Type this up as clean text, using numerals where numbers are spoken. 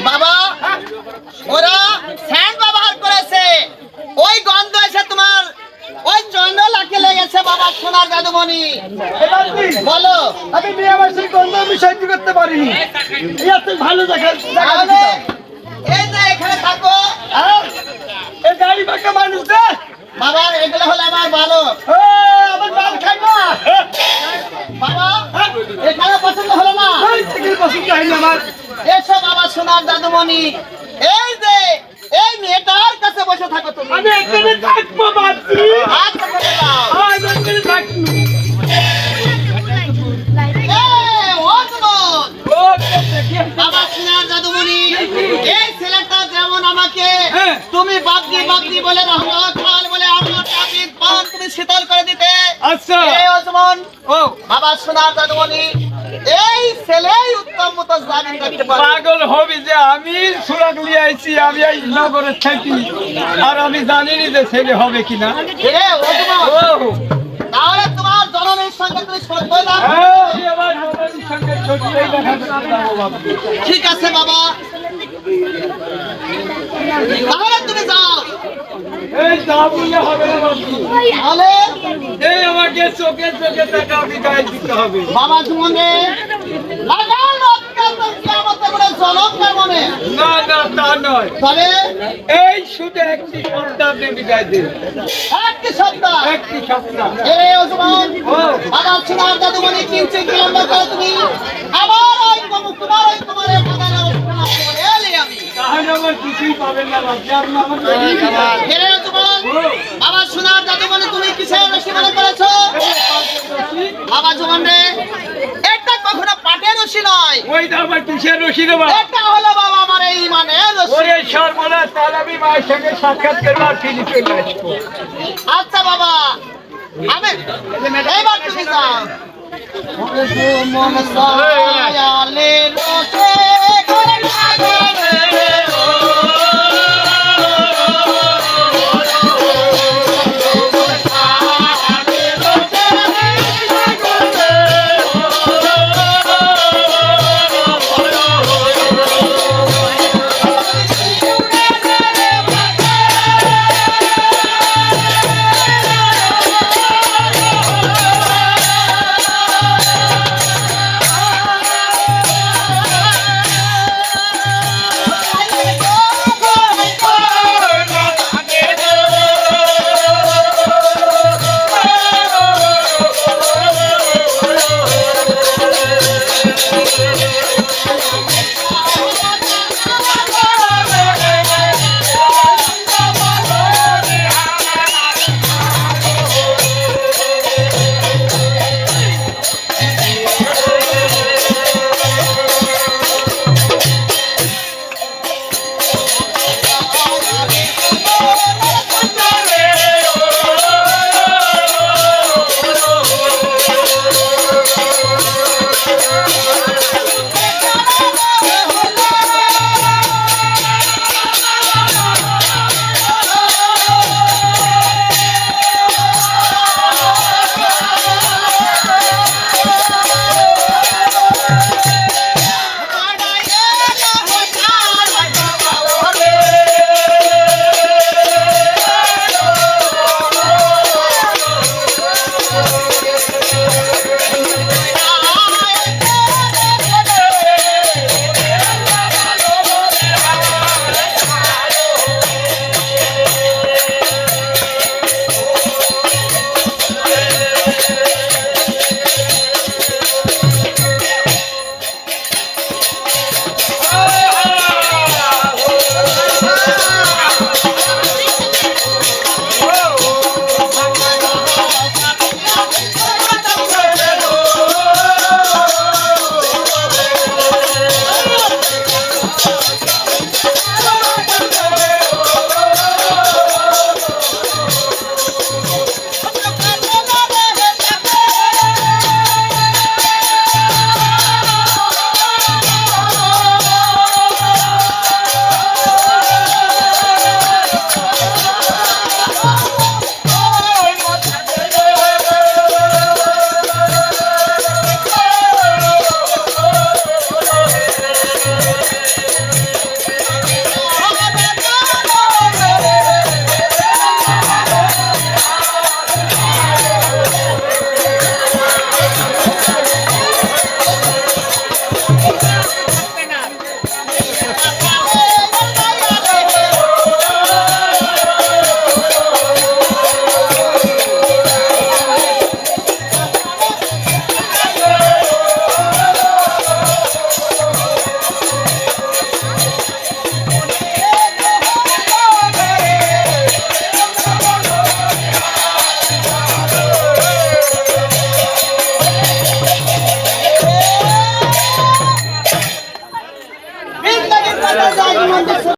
বাবা ওরা স্যান্ড ব্যবহার করেছে, ওই গন্ধ এসে তোমার ওই চন্দ্রলাকে লেগেছে বাবা সোনার জাদুমণি। বলো আমি মেয়ে আমার সেই গন্ধ আমি সহ্য করতে পারিনি। ভালো দেখা তাহলে এই যে এখানে থাকো। এই গাড়ি বাঁকা মানুষ রে বাবা, এগুলো হলো আমার ভালো। আমার মাল খাই না বাবা এখানে পছন্দ হলো না? পছন্দ হয় না আমার। এসো বাবা সোনার জাদুমণি, এই যে এই মেয়েটার কাছে বসে থাকো তুমি। আমি এখানে থাকবো বাচ্চি। আচ্ছা বলে দাও। আমি এখানে থাকবো। বাবা সোনার জাদুমণি, এই ছেলেটা যেমন আমাকে তুমি বাপজি বাপজি বলে রহমত বলে আমার চাকরির পান তুমি শীতল করে দিতে। আচ্ছা এই ওসমান ও বাবা সোনার জাদুমণি, এই ছেলেই উত্তম মতো জামিন করতে পারে। পাগল হবি যে আমি সুরাগ নিয়ে আইছি, আমি এই নগরে থাকি আর আমি জানিনি যে ছেলে হবে কিনা। রে ওসমান, তাহলে তোমার জনমের সঙ্গে তুমি সত্য না? ঠিক আছে বাবা, তাহলে তুমি যাও। এই যাবলে হবে না বাবু, তাহলে এই আমাকে চোখে চোখে টাকা বিদায় দিতে হবে। বাবা জীবনে লাগাল রক্ত কিয়ামতে করে জনম মনে না না তা নয়, তবে এই শুধু একটি সন্তান বিদায় দিন, একটি সপ্তাহ একটি সপ্তাহ। এই ওসমান বাবা সোনার জাদুমণি কিঞ্চিত বিলম্ব করে তুমি আমার ওই তোমার ওই তোমার বাগানে অবস্থান করে এলে আমি। তাহলে আমার কিছুই পাবেন না বাবু, আপনি আমার হে ওসমান বাবা সোনার জাদুমণি, তুমি কিসের রশি মনে করেছো? বাবা জীবন রে, এটা কখনো পাটের রশি নয়, ওইটা আমার কিসের রশি রে বাবা? এটা হলো বাবা আমার এই ইমানের রশি। ওরে সর্বনাশ, তাহলে আমি মায়ের সঙ্গে সাক্ষাৎ করবো আর ফিরে চলে আসবো। আচ্ছা বাবা, আমি এইবার তুমি যাও। মন সায়ালে রোছে করে